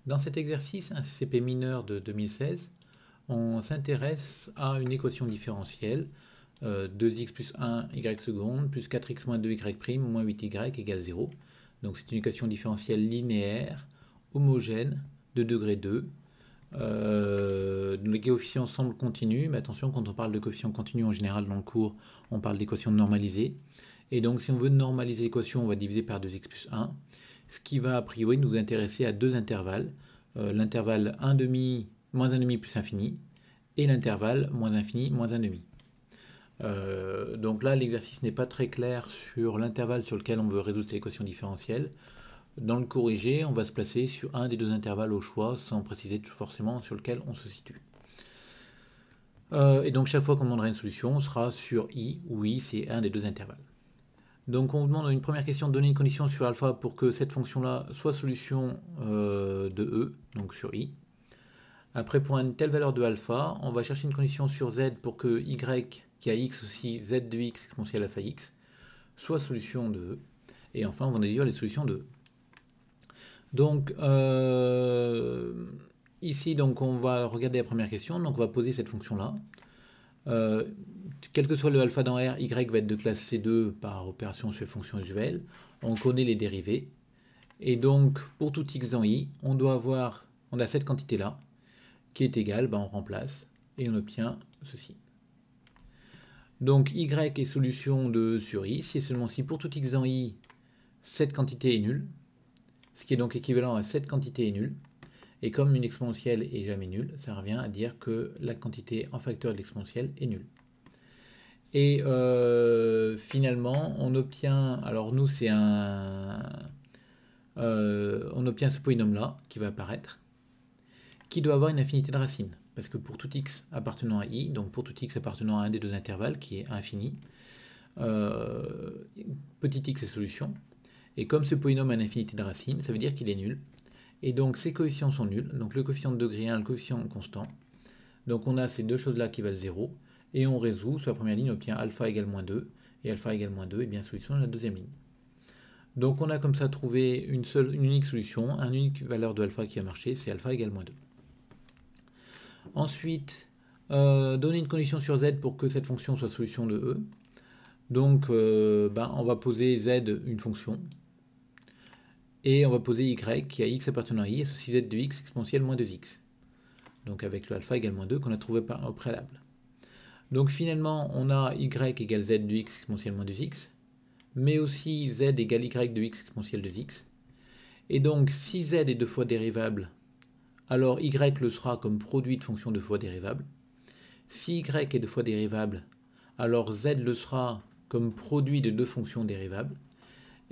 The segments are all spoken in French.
Dans cet exercice, un CCP mineur de 2016, on s'intéresse à une équation différentielle 2x plus 1 y seconde plus 4x moins 2y' moins 8y égale 0. Donc c'est une équation différentielle linéaire, homogène, de degré 2. Les coefficients semblent continus, mais attention, quand on parle de coefficients continus en général dans le cours, on parle d'équations normalisées. Et donc si on veut normaliser l'équation, on va diviser par 2x plus 1, ce qui va a priori nous intéresser à deux intervalles, l'intervalle 1 demi, moins 1 demi plus infini, et l'intervalle moins infini, moins 1 demi. Donc là, l'exercice n'est pas très clair sur l'intervalle sur lequel on veut résoudre cette équation différentielle. Dans le corrigé, on va se placer sur un des deux intervalles au choix, sans préciser forcément sur lequel on se situe. Et donc chaque fois qu'on demandera une solution, on sera sur i, où i c'est un des deux intervalles. Donc on vous demande une première question de donner une condition sur alpha pour que cette fonction-là soit solution de e, donc sur i. Après, pour une telle valeur de alpha, on va chercher une condition sur z pour que y, qui a x aussi, z de x exponentielle alpha x, soit solution de e. Et enfin, on va déduire les solutions de e. Donc, ici, donc, on va regarder la première question. Donc, on va poser cette fonction-là. Quel que soit le alpha dans R, y va être de classe C2 par opération sur fonction usuelle. On connaît les dérivées. Et donc, pour tout x dans i, on a cette quantité-là, qui est égale, on remplace, et on obtient ceci. Donc, y est solution de sur i, si et seulement si pour tout x dans i, cette quantité est nulle, ce qui est donc équivalent à cette quantité est nulle. Et comme une exponentielle est jamais nulle, ça revient à dire que la quantité en facteur de l'exponentielle est nulle. Et finalement, on obtient, alors nous c'est on obtient ce polynôme-là qui va apparaître, qui doit avoir une infinité de racines. Parce que pour tout x appartenant à i, donc pour tout x appartenant à un des deux intervalles qui est infini, petit x est solution. Et comme ce polynôme a une infinité de racines, ça veut dire qu'il est nul. Et donc ces coefficients sont nuls. Donc le coefficient de degré 1, le coefficient constant. Donc on a ces deux choses-là qui valent 0. Et on résout, sur la première ligne, on obtient alpha égale moins 2. Et alpha égale moins 2, et bien solution de la deuxième ligne. Donc on a comme ça trouvé une unique solution, une unique valeur de alpha qui a marché, c'est alpha égale moins 2. Ensuite, donner une condition sur z pour que cette fonction soit solution de e. Donc on va poser z une fonction. Et on va poser y qui a x appartenant à i, associé z de x exponentielle moins 2x. Donc avec le alpha égale moins 2 qu'on a trouvé au préalable. Donc finalement, on a y égale z de x exponentielle moins 2x, mais aussi z égale y de x exponentielle 2x. Et donc si z est deux fois dérivable, alors y le sera comme produit de fonction deux fois dérivable. Si y est deux fois dérivable, alors z le sera comme produit de deux fonctions dérivables.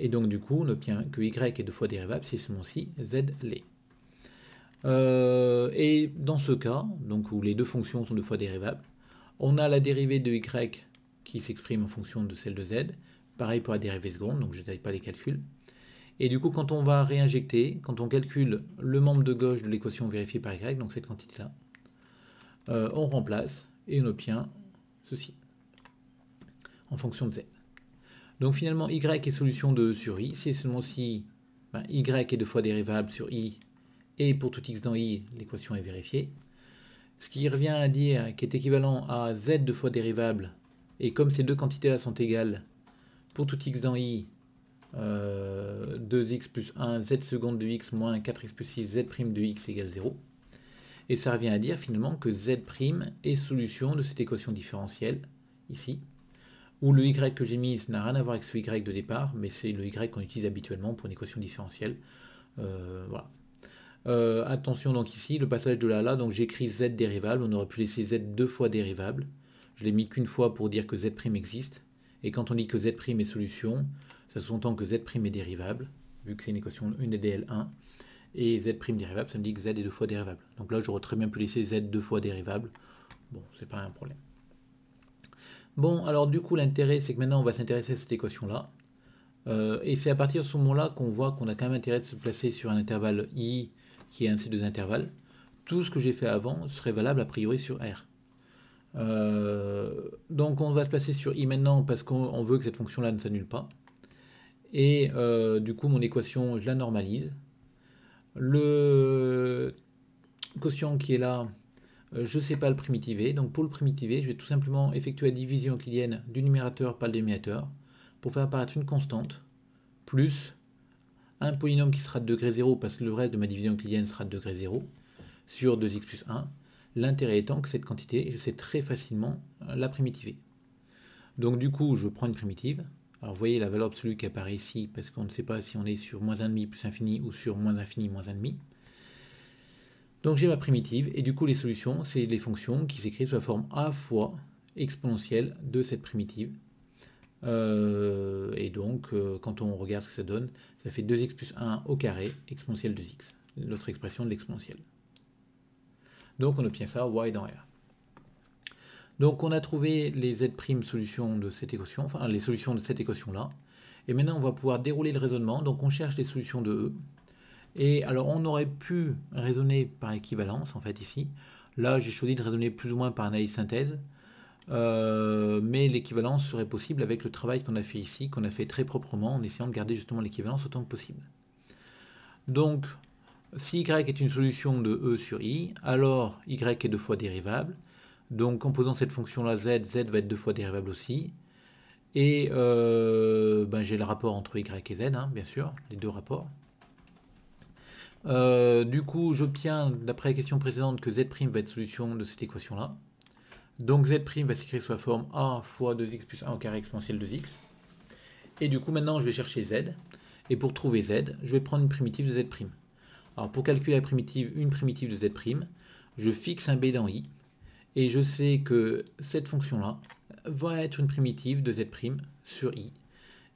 Et donc du coup, on obtient que y est deux fois dérivable si seulement si z l'est. Et dans ce cas, donc où les deux fonctions sont deux fois dérivables, on a la dérivée de y qui s'exprime en fonction de celle de z. Pareil pour la dérivée seconde, donc je ne détaille pas les calculs. Et du coup, quand on va réinjecter, quand on calcule le membre de gauche de l'équation vérifiée par y, donc cette quantité-là, on remplace et on obtient ceci en fonction de z. Donc finalement, y est solution de sur i, c'est seulement si y est deux fois dérivable sur i, et pour tout x dans i, l'équation est vérifiée. Ce qui revient à dire qui est équivalent à z deux fois dérivable, et comme ces deux quantités-là sont égales, pour tout x dans i, 2x plus 1, z seconde de x moins 4x plus 6, z' de x égale 0. Et ça revient à dire finalement que z' est solution de cette équation différentielle, ici, où le y que j'ai mis n'a rien à voir avec ce y de départ, mais c'est le y qu'on utilise habituellement pour une équation différentielle. Voilà. Attention donc ici, le passage de là à là, donc j'écris z dérivable, on aurait pu laisser z deux fois dérivable. Je l'ai mis qu'une fois pour dire que z' existe. Et quand on dit que z' est solution, ça sous-entend que z' est dérivable, vu que c'est une équation une DL1. Et z' dérivable, ça me dit que z est deux fois dérivable. Donc là, j'aurais très bien pu laisser z deux fois dérivable. Bon, c'est pas un problème. Bon, alors du coup, l'intérêt, c'est que maintenant, on va s'intéresser à cette équation-là. Et c'est à partir de ce moment-là qu'on voit qu'on a quand même intérêt de se placer sur un intervalle i qui est un de ces deux intervalles. Tout ce que j'ai fait avant serait valable a priori sur R. Donc on va se placer sur i maintenant parce qu'on veut que cette fonction-là ne s'annule pas. Et du coup, mon équation, je la normalise. Le quotient qui est là, je ne sais pas le primitiver. Donc pour le primitiver, je vais tout simplement effectuer la division euclidienne du numérateur par le dénominateur pour faire apparaître une constante plus un polynôme qui sera de degré 0 parce que le reste de ma division euclidienne sera de degré 0 sur 2x plus 1. L'intérêt étant que cette quantité, je sais très facilement la primitiver. Donc du coup, je prends une primitive. Alors vous voyez la valeur absolue qui apparaît ici, parce qu'on ne sait pas si on est sur moins 1,5 plus infini ou sur moins infini moins 1,5. Donc j'ai ma primitive, et du coup les solutions, c'est les fonctions qui s'écrivent sous la forme a fois exponentielle de cette primitive. Et donc, quand on regarde ce que ça donne, ça fait 2x plus 1 au carré, exponentielle 2x, l'autre expression de l'exponentielle. Donc on obtient ça, y dans R. Donc on a trouvé les z' solutions de cette équation, enfin les solutions de cette équation-là. Et maintenant on va pouvoir dérouler le raisonnement. Donc on cherche les solutions de E. Et alors on aurait pu raisonner par équivalence, en fait ici. Là j'ai choisi de raisonner plus ou moins par analyse synthèse. Mais l'équivalence serait possible avec le travail qu'on a fait ici, qu'on a fait très proprement, en essayant de garder justement l'équivalence autant que possible. Donc, si y est une solution de E sur I, alors y est 2 fois dérivable. Donc, en posant cette fonction-là, z va être 2 fois dérivable aussi. Et j'ai le rapport entre y et z, hein, bien sûr, les deux rapports. Du coup, j'obtiens, d'après la question précédente, que z' va être solution de cette équation-là. Donc z' va s'écrire sous la forme a fois 2x plus 1 au carré exponentielle 2x. Et du coup, maintenant, je vais chercher z. Et pour trouver z, je vais prendre une primitive de z'. Alors, pour calculer la primitive, une primitive de z', je fixe un b dans i. Et je sais que cette fonction-là va être une primitive de z' sur i.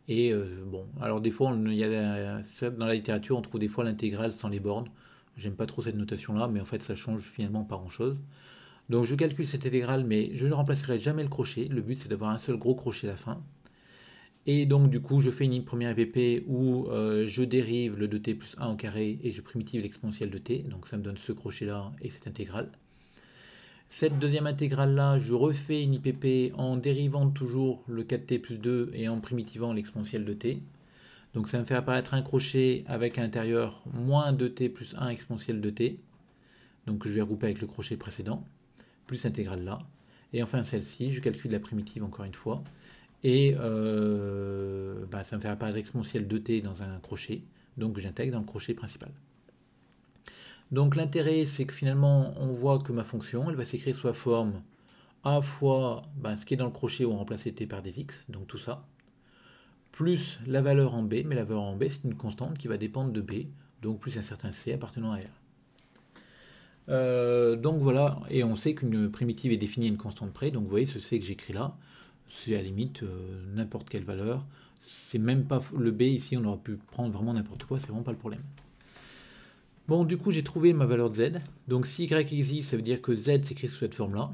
Et bon, alors des fois, dans la littérature, on trouve des fois l'intégrale sans les bornes. J'aime pas trop cette notation-là, mais en fait, ça change finalement pas grand-chose. Donc je calcule cette intégrale, mais je ne remplacerai jamais le crochet. Le but, c'est d'avoir un seul gros crochet à la fin. Et donc du coup, je fais une première EPP où je dérive le 2t plus 1 au carré et je primitive l'exponentielle de t. Donc ça me donne ce crochet-là et cette intégrale. Cette deuxième intégrale-là, je refais une IPP en dérivant toujours le 4t plus 2 et en primitivant l'exponentielle de t. Donc ça me fait apparaître un crochet avec à l'intérieur moins 2t plus 1 exponentielle de t. Donc je vais regrouper avec le crochet précédent, plus intégrale là. Et enfin celle-ci, je calcule la primitive encore une fois. Et ça me fait apparaître exponentielle de t dans un crochet. Donc j'intègre dans le crochet principal. Donc l'intérêt, c'est que finalement, on voit que ma fonction, elle va s'écrire sous la forme a fois ce qui est dans le crochet où on remplace t par des x, donc tout ça, plus la valeur en b, mais la valeur en b, c'est une constante qui va dépendre de b, donc plus un certain c appartenant à R. Donc voilà, et on sait qu'une primitive est définie à une constante près, donc vous voyez ce c que j'écris là, c'est à la limite n'importe quelle valeur, c'est même pas le b ici, on aurait pu prendre vraiment n'importe quoi, c'est vraiment pas le problème. Bon, du coup, j'ai trouvé ma valeur de z. Donc, si y existe, ça veut dire que z s'écrit sous cette forme-là.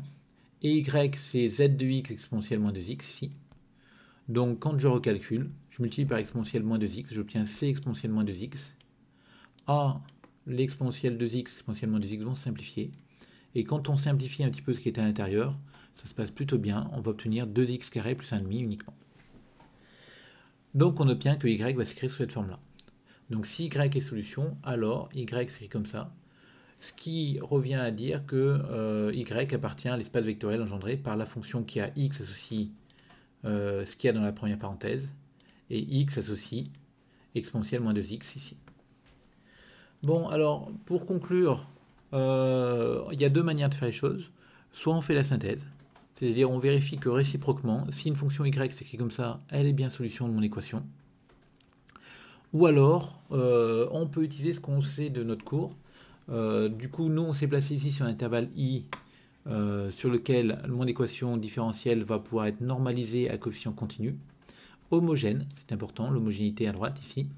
Et y, c'est z de x exponentielle moins 2x ici. Donc, quand je recalcule, je multiplie par exponentielle moins 2x, j'obtiens c exponentielle moins 2x. A, l'exponentielle 2x, exponentielle moins 2x vont se simplifier. Et quand on simplifie un petit peu ce qui est à l'intérieur, ça se passe plutôt bien. On va obtenir 2x carré plus 1,5 uniquement. Donc, on obtient que y va s'écrire sous cette forme-là. Donc si y est solution, alors y s'écrit comme ça. Ce qui revient à dire que y appartient à l'espace vectoriel engendré par la fonction qui a x associe ce qu'il y a dans la première parenthèse, et x associe exponentielle moins 2x ici. Bon, alors pour conclure, il y a deux manières de faire les choses. Soit on fait la synthèse, c'est-à-dire on vérifie que réciproquement, si une fonction y s'écrit comme ça, elle est bien solution de mon équation. Ou alors, on peut utiliser ce qu'on sait de notre cours. Du coup, nous, on s'est placé ici sur l'intervalle i, sur lequel mon équation différentielle va pouvoir être normalisée à coefficient continu. Homogène, c'est important, l'homogénéité à droite ici.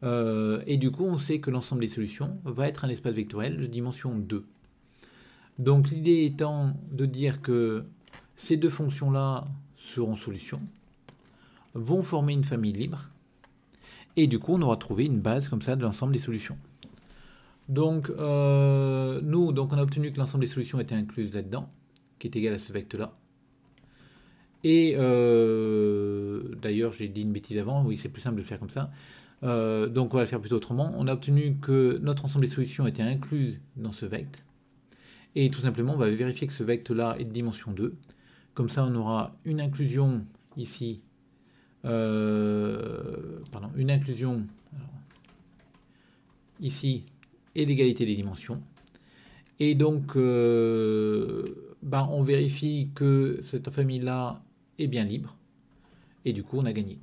Et du coup, on sait que l'ensemble des solutions va être un espace vectoriel de dimension 2. Donc l'idée étant de dire que ces deux fonctions-là seront solutions, vont former une famille libre, et du coup, on aura trouvé une base comme ça de l'ensemble des solutions. Donc, on a obtenu que l'ensemble des solutions était incluse là-dedans, qui est égal à ce vecteur-là. Et d'ailleurs, j'ai dit une bêtise avant, oui, c'est plus simple de le faire comme ça. Donc on va le faire plutôt autrement. On a obtenu que notre ensemble des solutions était inclus dans ce vecte. Et tout simplement, on va vérifier que ce vecte-là est de dimension 2. Comme ça, on aura une inclusion ici. Une inclusion ici et l'égalité des dimensions. Et donc, on vérifie que cette famille-là est bien libre. Et du coup, on a gagné.